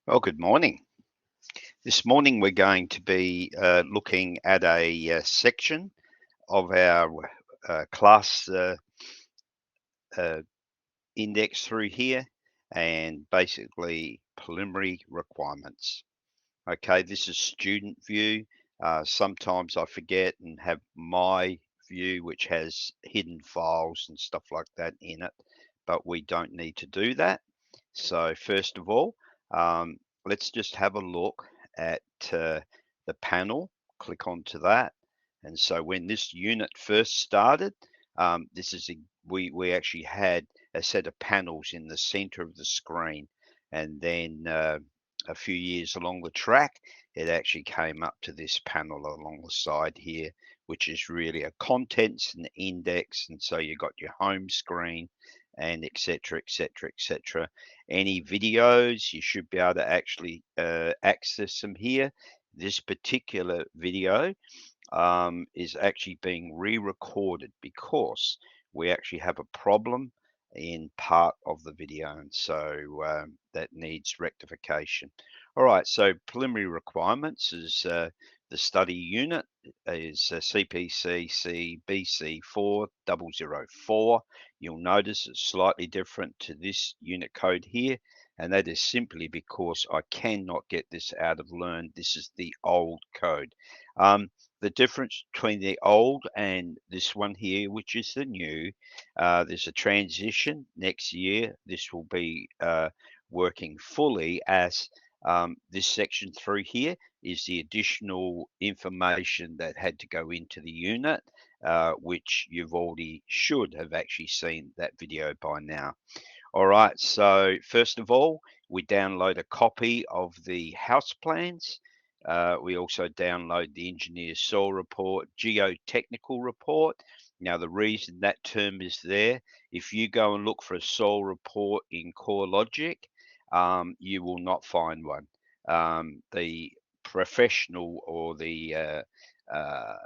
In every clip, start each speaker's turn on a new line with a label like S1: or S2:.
S1: Well, good morning. This morning we're going to be looking at a section of our class uh, index through here, and basically preliminary requirements. Okay, this is student view. Sometimes I forget and have my view, which has hidden files and stuff like that in it, but we don't need to do that. So first of all, um, let's just have a look at the panel. Click onto that. And so when this unit first started, this is we actually had a set of panels in the center of the screen, and then a few years along the track, it actually came up to this panel along the side here, which is really a contents and index. And so you got your home screen and etc etc etc. Any videos, you should be able to actually access them here. This particular video is actually being re-recorded because we actually have a problem in part of the video, and so that needs rectification. All right, so preliminary requirements is the study unit is CPCC BC4004. You'll notice it's slightly different to this unit code here, and that is simply because I cannot get this out of Learn. This is the old code. The difference between the old and this one here, which is the new, there's a transition. Next year, this will be working fully as this section through here is the additional information that had to go into the unit, which you've already should have actually seen that video by now. All right, so first of all, we download a copy of the house plans. We also download the engineer's soil report, geotechnical report. Now, the reason that term is there, if you go and look for a soil report in CoreLogic, you will not find one. The professional or the uh,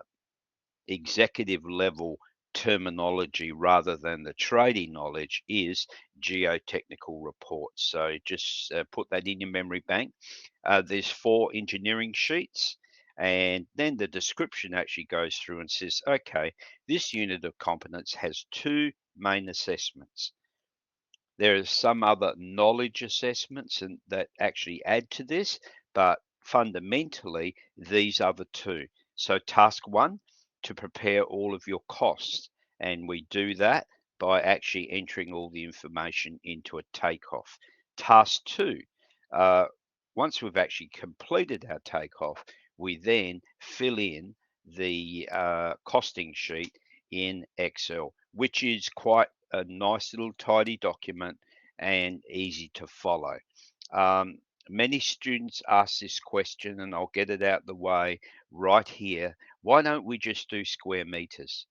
S1: executive level terminology rather than the trading knowledge is geotechnical reports. So just put that in your memory bank. There's 4 engineering sheets, and then the description actually goes through and says, okay, this unit of competence has 2 main assessments. There are some other knowledge assessments and that actually add to this, but fundamentally, these are the 2. So task 1, to prepare all of your costs. And we do that by actually entering all the information into a takeoff. Task 2, uh, once we've actually completed our takeoff, we then fill in the costing sheet in Excel, which is quite a nice little tidy document and easy to follow. Many students ask this question, and I'll get it out the way right here. Why don't we just do square meters?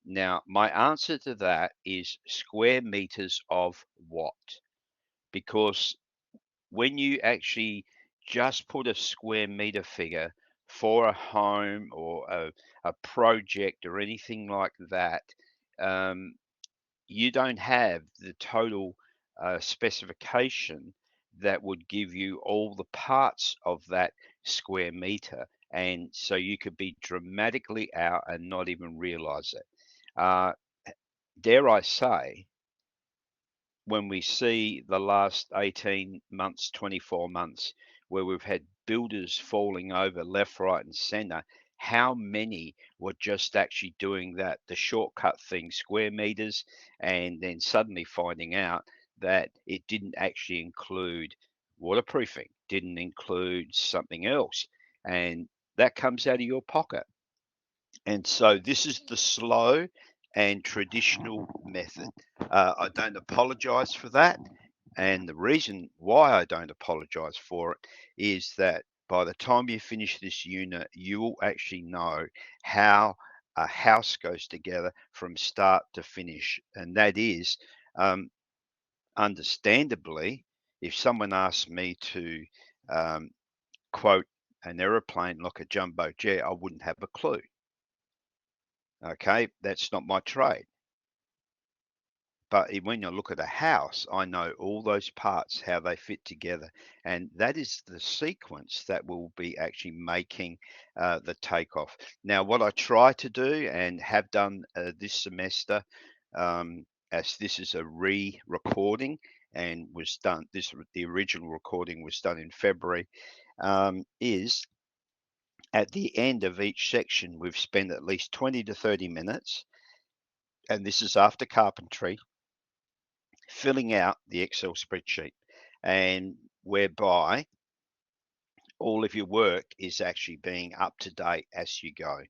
S1: Now, my answer to that is square meters of what? Because when you actually just put a square meter figure for a home or a project or anything like that, um, you don't have the total specification that would give you all the parts of that square meter. And so you could be dramatically out and not even realize it. Uh, dare I say, when we see the last 18 months, 24 months, where we've had builders falling over left, right, and center, how many were just actually doing that, the shortcut thing, square meters, and then suddenly finding out that it didn't actually include waterproofing, didn't include something else, and that comes out of your pocket. And so this is the slow and traditional method. I don't apologize for that. And the reason why I don't apologize for it is that by the time you finish this unit, you will actually know how a house goes together from start to finish. And that is, um, understandably, if someone asks me to um, quote an aeroplane like a jumbo jet, I wouldn't have a clue. Okay, that's not my trade. But when I look at a house, I know all those parts, how they fit together. And that is the sequence that will be actually making the takeoff. Now, what I try to do and have done this semester, as this is a re-recording and was done, the original recording was done in February, is at the end of each section, we've spent at least 20 to 30 minutes, and this is after carpentry, filling out the Excel spreadsheet, and whereby all of your work is actually being up to date as you go.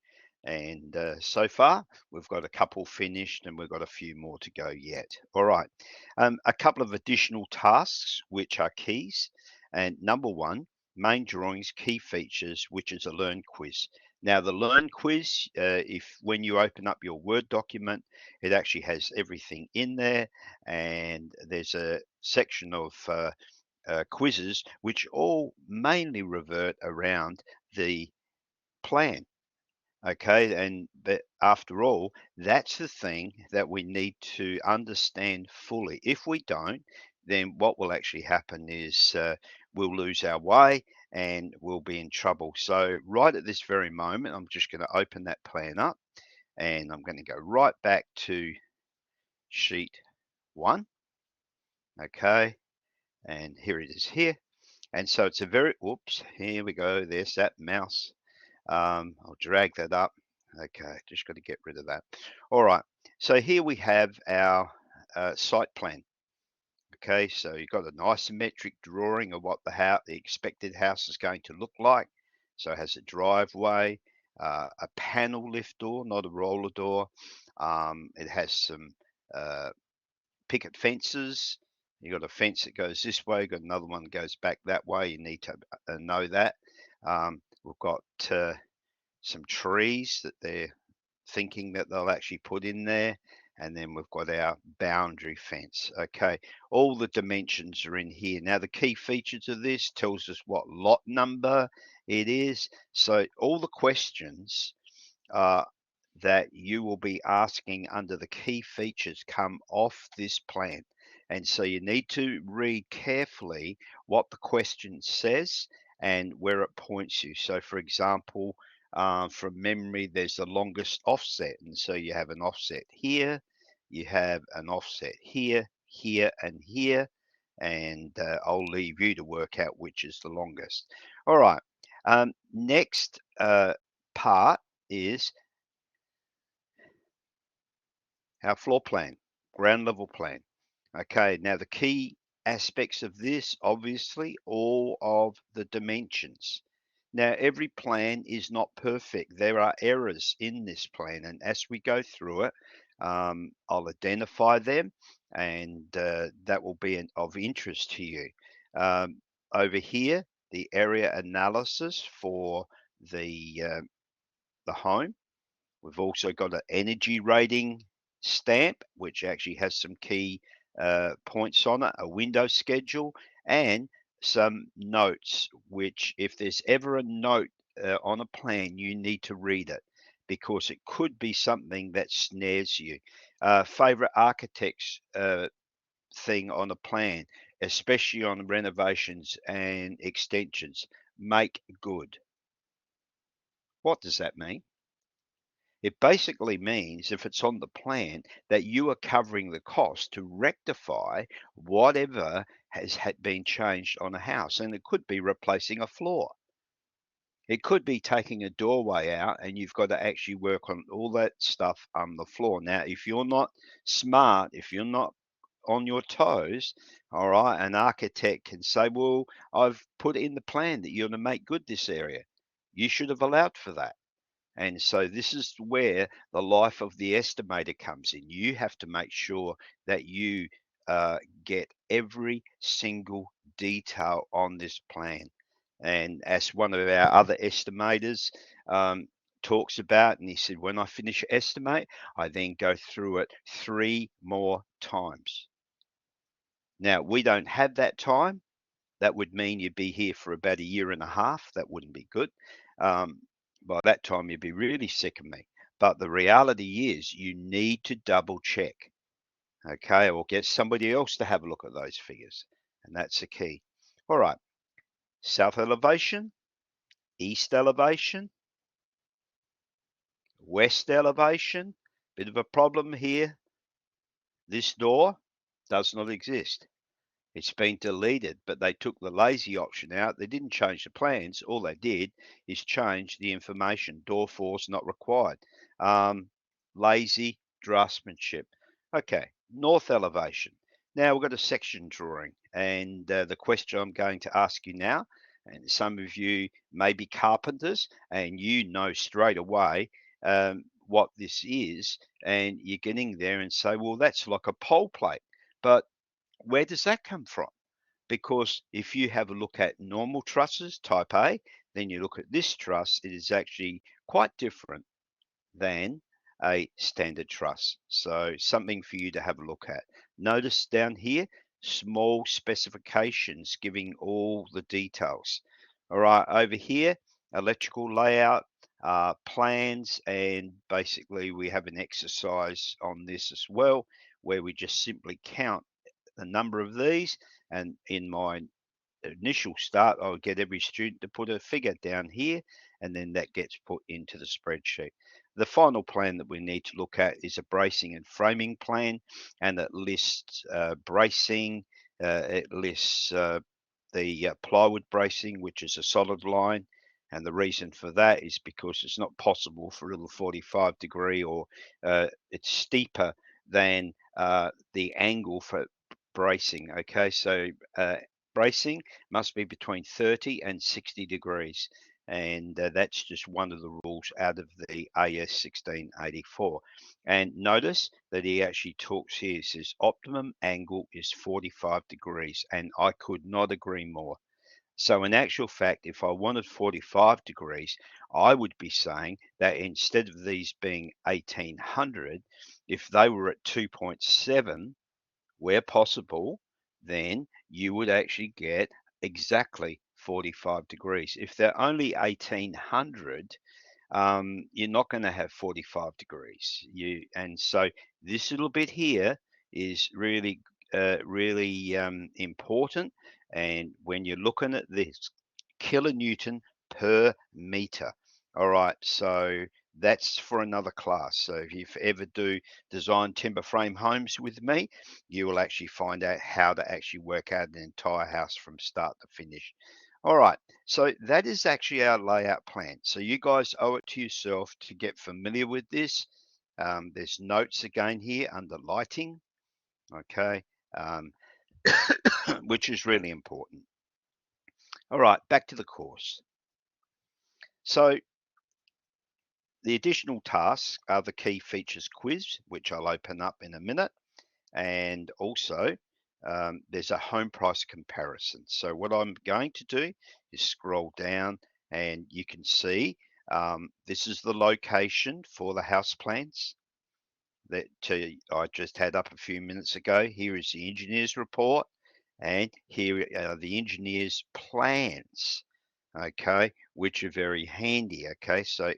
S1: And so far, we've got a couple finished and we've got a few more to go yet. All right, a couple of additional tasks, which are keys. And number one, main drawings, key features, which is a learn quiz. Now, the learn quiz, if when you open up your Word document, it actually has everything in there, and there's a section of quizzes, which all mainly revert around the plan. Okay, and but after all, that's the thing that we need to understand fully. If we don't, then what will actually happen is we'll lose our way and we'll be in trouble. So right at this very moment, I'm just going to open that plan up and I'm going to go right back to sheet 1. Okay, and here it is here. And so it's a very, whoops, here we go. There's that mouse. I'll drag that up. Okay, just got to get rid of that. All right, so here we have our site plan. Okay, so you've got an isometric drawing of what the expected house is going to look like. So it has a driveway, a panel lift door, not a roller door. It has some picket fences. You got a fence that goes this way, got another one that goes back that way. You need to know that. We've got some trees that they're thinking that they'll actually put in there. And then we've got our boundary fence. Okay, all the dimensions are in here. Now, the key features of this tells us what lot number it is. So all the questions that you will be asking under the key features come off this plan. And so you need to read carefully what the question says and where it points you. So for example, from memory, there's the longest offset. And so you have an offset here, you have an offset here, here, and here. And I'll leave you to work out which is the longest. All right. Next part is our floor plan, ground level plan. Okay, now the key aspects of this, obviously, all of the dimensions. Now, every plan is not perfect. There are errors in this plan, and as we go through it, I'll identify them, and that will be of interest to you. Over here, the area analysis for the home. We've also got an energy rating stamp, which actually has some key points on it, a window schedule, and some notes, which if there's ever a note on a plan, you need to read it because it could be something that snares you. Favorite architects thing on a plan, especially on renovations and extensions, make good. What does that mean? It basically means if it's on the plan that you are covering the cost to rectify whatever has been changed on a house. And it could be replacing a floor. It could be taking a doorway out and you've got to actually work on all that stuff on the floor. Now, if you're not smart, if you're not on your toes, all right, an architect can say, well, I've put in the plan that you're going to make good this area. You should have allowed for that. And so this is where the life of the estimator comes in. You have to make sure that you get every single detail on this plan. And as one of our other estimators talks about, and he said, when I finish estimate, I then go through it 3 more times. Now, we don't have that time. That would mean you'd be here for about 1.5 years. That wouldn't be good. By that time, you'd be really sick of me. But the reality is you need to double check. okay, or get somebody else to have a look at those figures. And that's the key. All right, south elevation, east elevation, west elevation. Bit of a problem here. This door does not exist. It's been deleted, but they took the lazy option out. They didn't change the plans. All they did is change the information. Door force not required. Lazy draftsmanship. Okay, north elevation. Now we've got a section drawing, and the question I'm going to ask you now, and some of you may be carpenters, and you know straight away what this is, and you're getting there and say, well, that's like a pole plate. But where does that come from? Because if you have a look at normal trusses, type A, then you look at this truss, it is actually quite different than a standard truss. So something for you to have a look at. Notice down here, small specifications giving all the details. All right, over here, electrical layout, plans, and basically we have an exercise on this as well, where we just simply count the number of these, and in my initial start, I would get every student to put a figure down here, and then that gets put into the spreadsheet. The final plan that we need to look at is a bracing and framing plan, and it lists bracing, it lists the plywood bracing, which is a solid line. And the reason for that is because it's not possible for a little 45 degree, or it's steeper than the angle for bracing. Okay, so bracing must be between 30 and 60 degrees. And that's just one of the rules out of the AS 1684. And notice that he actually talks here, he says optimum angle is 45 degrees. And I could not agree more. So in actual fact, if I wanted 45 degrees, I would be saying that instead of these being 1800, if they were at 2.7, where possible, then you would actually get exactly 45 degrees. If they're only 1800, you're not going to have 45 degrees. And so this little bit here is really, really important. And when you're looking at this, kilonewton per meter. All right, so that's for another class. So if you ever do design timber frame homes with me, you will actually find out how to actually work out an entire house from start to finish. All right, so that is actually our layout plan. So you guys owe it to yourself to get familiar with this. There's notes again here under lighting, okay, which is really important. All right, back to the course. So the additional tasks are the key features quiz, which I'll open up in a minute. And also there's a home price comparison. So what I'm going to do is scroll down, and you can see this is the location for the house plans that I just had up a few minutes ago. Here is the engineer's report, and here are the engineer's plans, okay, which are very handy. Okay, so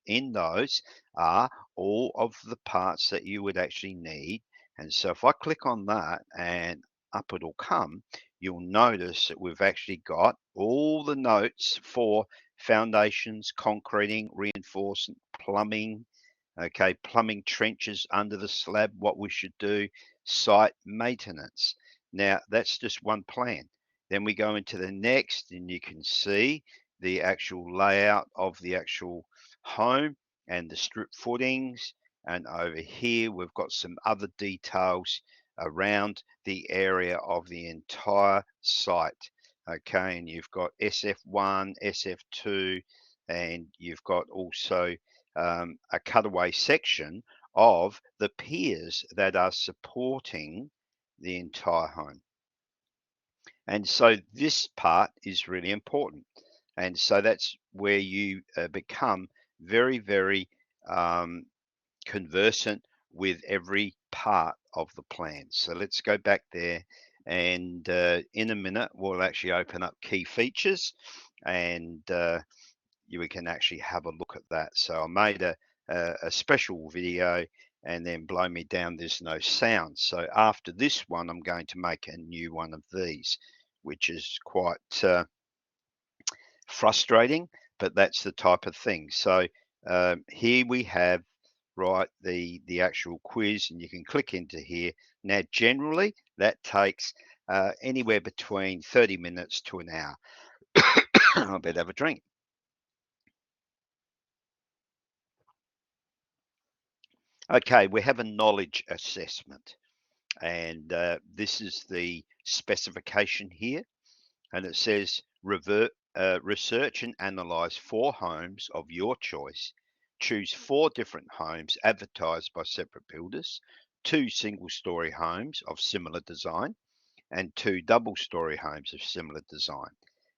S1: in those are all of the parts that you would actually need. And so if I click on that and up it'll come, you'll notice that we've actually got all the notes for foundations, concreting, reinforcement, plumbing, okay, plumbing trenches under the slab, what we should do, site maintenance. Now that's just one plan. Then we go into the next, and you can see the actual layout of the actual home and the strip footings. And over here, we've got some other details around the area of the entire site. Okay, and you've got SF1, SF2, and you've got also a cutaway section of the piers that are supporting the entire home. And so this part is really important. And so that's where you become very, very conversant with every part of the plan. So let's go back there, and in a minute we'll actually open up key features, and we can actually have a look at that. So I made a special video and then blow me down, there's no sound. So after this one, I'm going to make a new one of these, which is quite frustrating, but that's the type of thing. So here we have, right, the actual quiz, and you can click into here. Now, generally, that takes anywhere between 30 minutes to an hour. I better have a drink. Okay, we have a knowledge assessment, and this is the specification here, and it says research and analyze 4 homes of your choice. Choose 4 different homes advertised by separate builders, 2 single-story homes of similar design, and 2 double-story homes of similar design.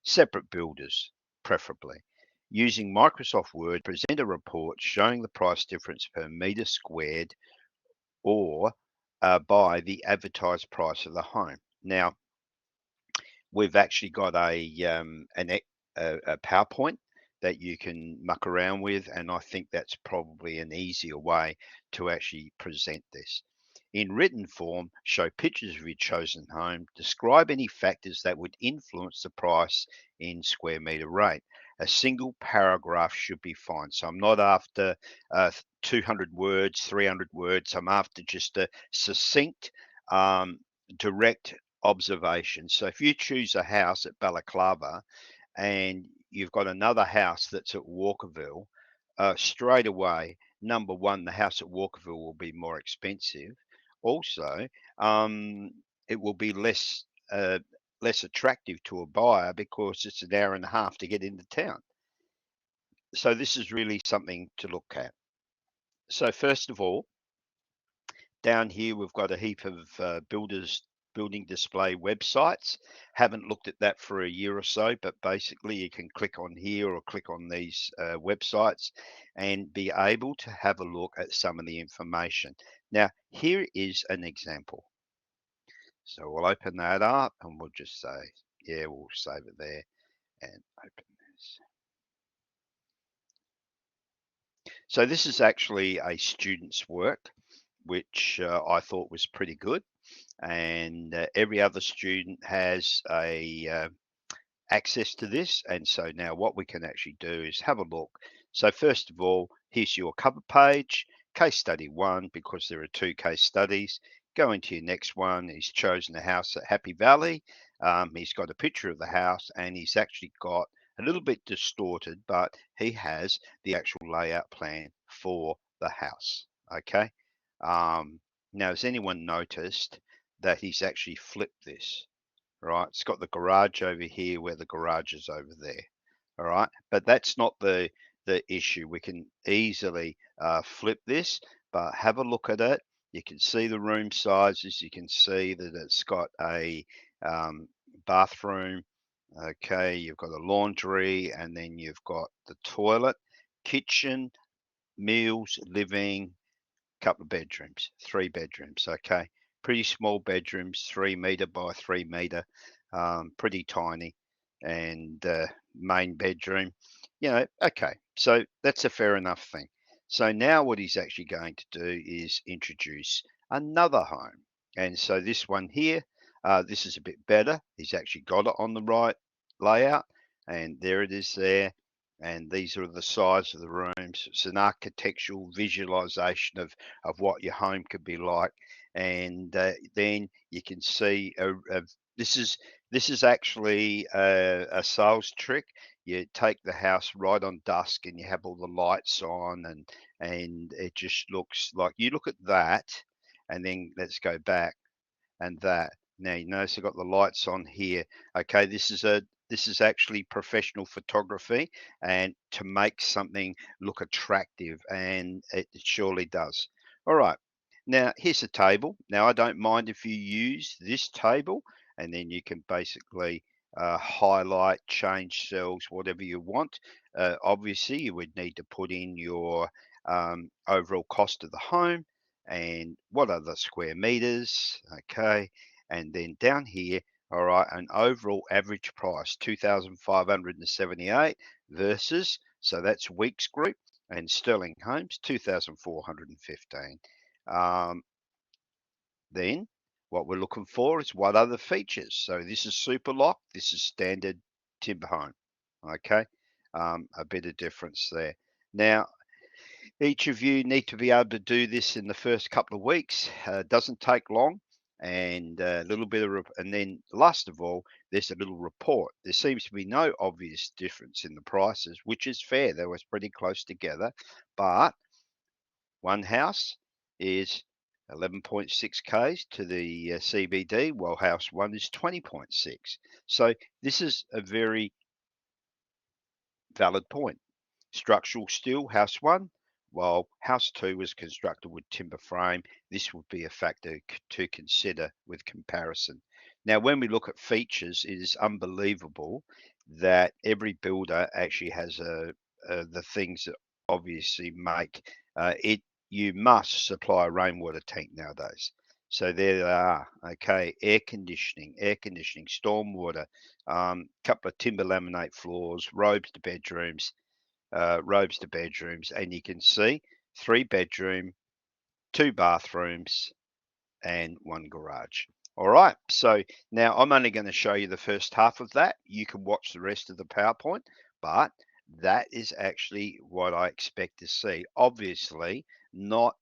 S1: Separate builders, preferably. Using Microsoft Word, present a report showing the price difference per metre squared or by the advertised price of the home. Now, we've actually got a PowerPoint that you can muck around with, and I think that's probably an easier way to actually present this. In written form, show pictures of your chosen home, describe any factors that would influence the price in square metre rate. A single paragraph should be fine. So I'm not after 200 words, 300 words. I'm after just a succinct, direct observation. So if you choose a house at Balaclava and you've got another house that's at Walkerville, straight away, number one, the house at Walkerville will be more expensive. Also, it will be less attractive to a buyer because it's an hour and a half to get into town. So this is really something to look at. So first of all, down here we've got a heap of building display websites. Haven't looked at that for a year or so, but basically you can click on here or click on these websites and be able to have a look at some of the information. Now, here is an example. So we'll open that up and we'll just say, yeah, we'll save it there and open this. So this is actually a student's work, which I thought was pretty good. And every other student has a access to this. And so now what we can actually do is have a look. So first of all, here's your cover page, case study 1, because there are 2 case studies. Go into your next one. He's chosen a house at Happy Valley. He's got a picture of the house, and he's actually got a little bit distorted, but he has the actual layout plan for the house. Okay. Now, has anyone noticed that he's actually flipped this? Right, it's got the garage over here where the garage is over there. All right, but that's not the issue. We can easily flip this, but have a look at it. You can see the room sizes. You can see that it's got a bathroom. Okay, you've got a laundry, and then you've got the toilet, kitchen, meals, living, couple of bedrooms, 3 bedrooms. Okay, pretty small bedrooms, 3 meter by 3 meter, pretty tiny, and main bedroom. Okay, so that's a fair enough thing. So now what he's actually going to do is introduce another home, and so this one here, this is a bit better. He's actually got it on the right layout, and there it is there. And these are the size of the rooms. It's an architectural visualization of what your home could be like, and then you can see this is actually a sales trick. You take the house right on dusk, and you have all the lights on, and it just looks like, you look at that, and then let's go back and that. Now you notice I've got the lights on here. Okay, this is actually professional photography, and to make something look attractive, and it surely does. All right, now here's a table. Now I don't mind if you use this table, and then you can basically highlight, change cells, whatever you want. Obviously, you would need to put in your overall cost of the home and what are the square meters, okay, and then down here, all right, an overall average price 2,578 versus, so that's Weeks Group, and Sterling Homes 2,415. then what we're looking for is what other features. So this is super lock, this is standard timber home. Okay, a bit of difference there. Now, each of you need to be able to do this in the first couple of weeks. It doesn't take long, and a little bit of, and then last of all, there's a little report. There seems to be no obvious difference in the prices, which is fair. They were pretty close together, but one house is 11.6 Ks to the CBD, while house one is 20.6. So this is a very valid point. Structural steel, house one, while house two was constructed with timber frame. This would be a factor to consider with comparison. Now, when we look at features, it is unbelievable that every builder actually has the things that obviously make it. You must supply a rainwater tank nowadays. So there they are. Okay, air conditioning, stormwater, couple of timber laminate floors, robes to bedrooms, and you can see 3 bedroom, 2 bathrooms, and 1 garage. All right, so now I'm only going to show you the first half of that. You can watch the rest of the PowerPoint, but that is actually what I expect to see. Obviously, not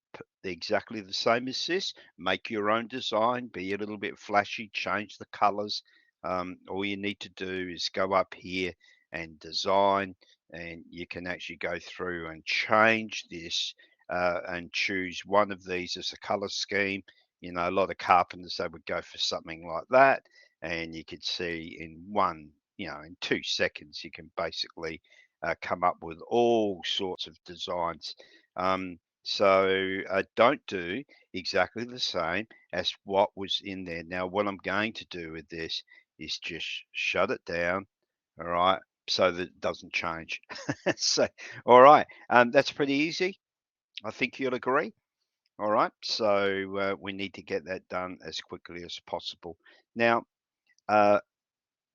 S1: exactly the same as this. Make your own design, be a little bit flashy, change the colors. All you need to do is go up here and design, and you can actually go through and change this and choose one of these as a color scheme. You know, a lot of carpenters, they would go for something like that, and you could see in in 2 seconds, you can basically come up with all sorts of designs. So don't do exactly the same as what was in there. Now, what I'm going to do with this is just shut it down, all right, so that it doesn't change. So, all right, that's pretty easy. I think you'll agree. All right, so we need to get that done as quickly as possible. Now, uh,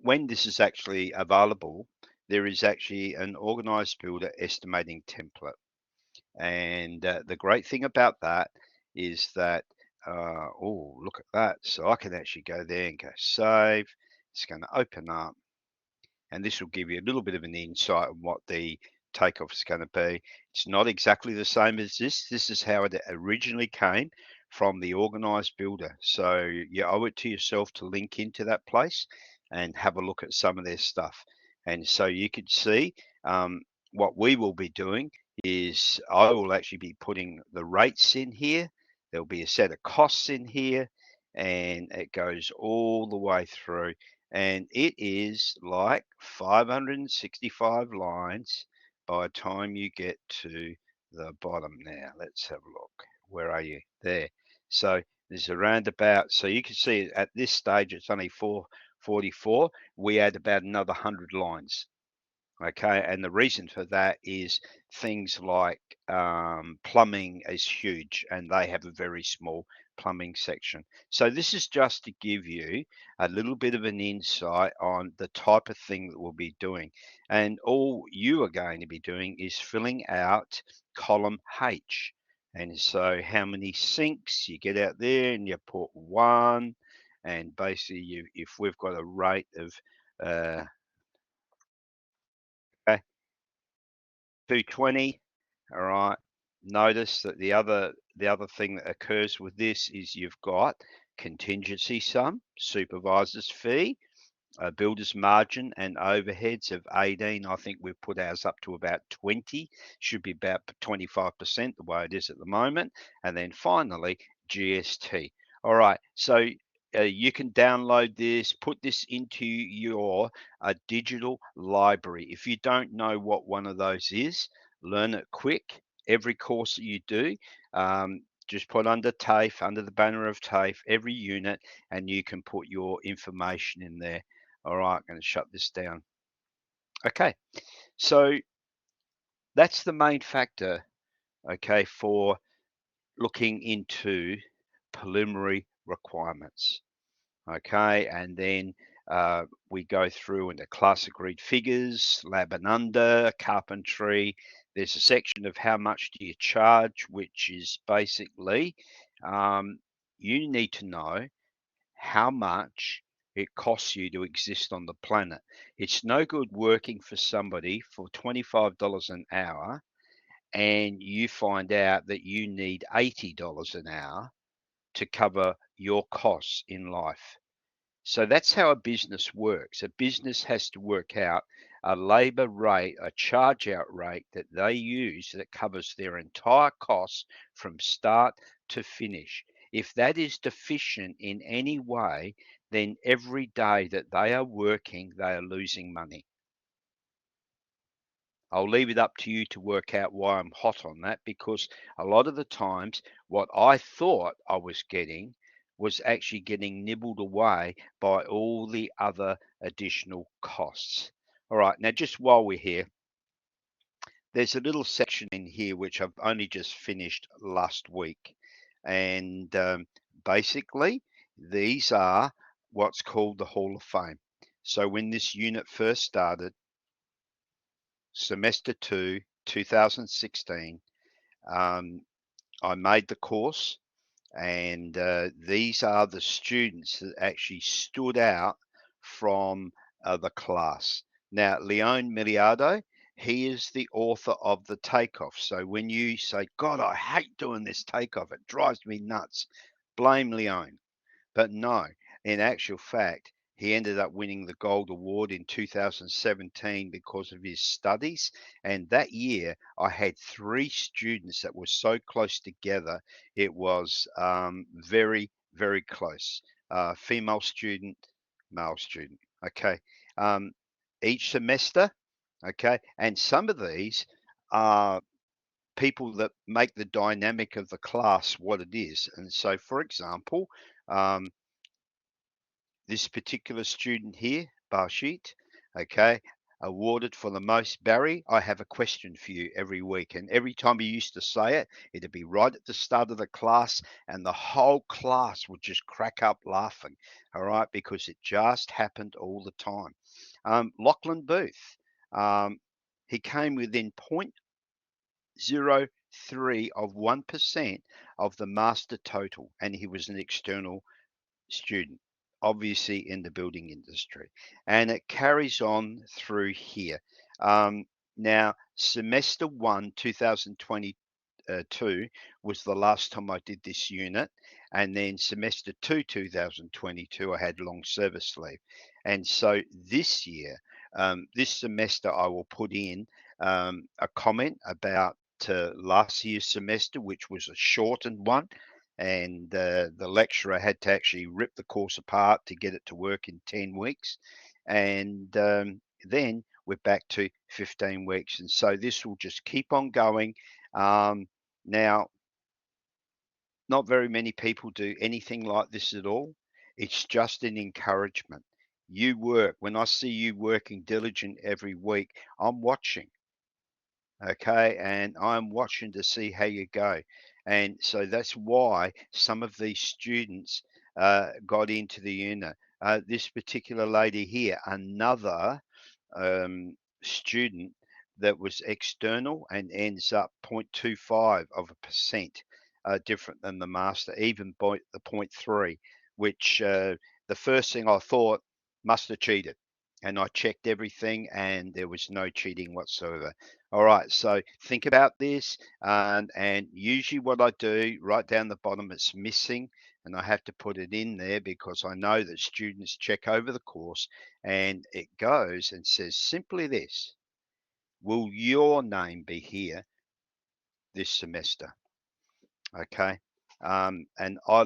S1: when this is actually available, there is actually an organized builder estimating template. And the great thing about that is that, oh, look at that. So I can actually go there and go save. It's going to open up, and this will give you a little bit of an insight on what the takeoff is going to be. It's not exactly the same as this. This is how it originally came from the organized builder. So you owe it to yourself to link into that place and have a look at some of their stuff. And so you could see what we will be doing is I will actually be putting the rates in here. There'll be a set of costs in here, and it goes all the way through, and it is like 565 lines by the time you get to the bottom. Now let's have a look. Where are you? There. So there's a roundabout. So you can see at this stage it's only 444. We add about another 100 lines. Okay, and the reason for that is things like plumbing is huge, and they have a very small plumbing section. So this is just to give you a little bit of an insight on the type of thing that we'll be doing. And all you are going to be doing is filling out column H. And so how many sinks you get out there, and you put 1, and basically if we've got a rate of uh, 220. All right. Notice that the other thing that occurs with this is you've got contingency sum, supervisor's fee, builder's margin, and overheads of 18. I think we've put ours up to about 20. Should be about 25% the way it is at the moment. And then finally, GST. All right. So you can download this, put this into your digital library. If you don't know what one of those is, learn it quick. Every course that you do, just put under TAFE, under the banner of TAFE, every unit, and you can put your information in there. All right, I'm going to shut this down. Okay, so that's the main factor, okay, for looking into preliminary requirements. Okay, and then we go through into class agreed figures, lab and under, carpentry. There's a section of how much do you charge, which is basically um, you need to know how much it costs you to exist on the planet. It's no good working for somebody for $25 an hour and you find out that you need $80 an hour to cover your costs in life. So that's how a business works. A business has to work out a labor rate, a charge out rate that they use that covers their entire costs from start to finish. If that is deficient in any way, then every day that they are working, they are losing money. I'll leave it up to you to work out why I'm hot on that, because a lot of the times what I thought I was getting was actually getting nibbled away by all the other additional costs. All right, now just while we're here, there's a little section in here which I've only just finished last week. And basically, these are what's called the Hall of Fame. So when this unit first started, semester 2, 2016, I made the course, and these are the students that actually stood out from the class. Now, Leon Miliardo, he is the author of the takeoff. So when you say, God, I hate doing this takeoff, it drives me nuts, blame Leon. But no, in actual fact, he ended up winning the Gold Award in 2017 because of his studies. And that year, I had 3 students that were so close together. It was very, very close. Female student, male student. Okay. Um, each semester. Okay. And some of these are people that make the dynamic of the class what it is. And so, for example, um, this particular student here, Barshit, okay, awarded for the most. Barry, I have a question for you every week. And every time he used to say it, it'd be right at the start of the class, and the whole class would just crack up laughing, all right, because it just happened all the time. Lachlan Booth, um, he came within 0.03 of 1% of the master total, and he was an external student, obviously in the building industry, and it carries on through here. Now, semester 1, 2022 was the last time I did this unit, and then semester 2, 2022, I had long service leave, and so this year, this semester, I will put in a comment about last year's semester, which was a shortened one, and the lecturer had to actually rip the course apart to get it to work in 10 weeks. And then we're back to 15 weeks. And so this will just keep on going. Now, not very many people do anything like this at all. It's just an encouragement. You work. When I see you working diligent every week, I'm watching. Okay, and I'm watching to see how you go. And so that's why some of these students got into the unit. This particular lady here, another student that was external and ends up 0.25 of a percent different than the master, even by the 0.3, which the first thing I thought must have cheated. And I checked everything and there was no cheating whatsoever. All right, so think about this. And usually what I do, right down the bottom, it's missing. And I have to put it in there because I know that students check over the course, and it goes and says simply this: will your name be here this semester? Okay. And I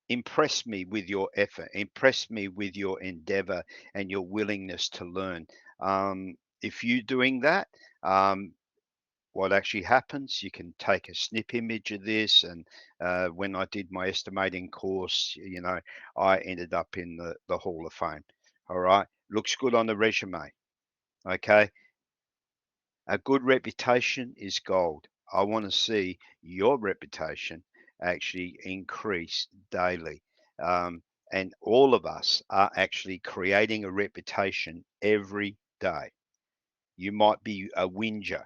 S1: impress me with your effort, impress me with your endeavor and your willingness to learn. If you're doing that, what actually happens, you can take a snip image of this. And when I did my estimating course, I ended up in the Hall of Fame. All right. Looks good on the resume. Okay. A good reputation is gold. I want to see your reputation actually increase daily. And all of us are actually creating a reputation every day. You might be a whinger.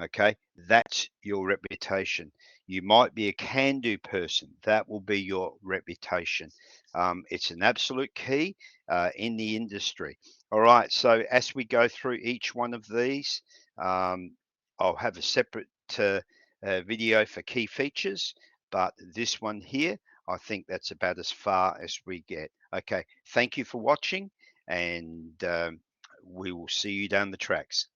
S1: Okay, that's your reputation. You might be a can-do person. That will be your reputation. It's an absolute key in the industry. All right, so as we go through each one of these, I'll have a separate video for key features, but this one here, I think that's about as far as we get. Okay, thank you for watching, and we will see you down the tracks.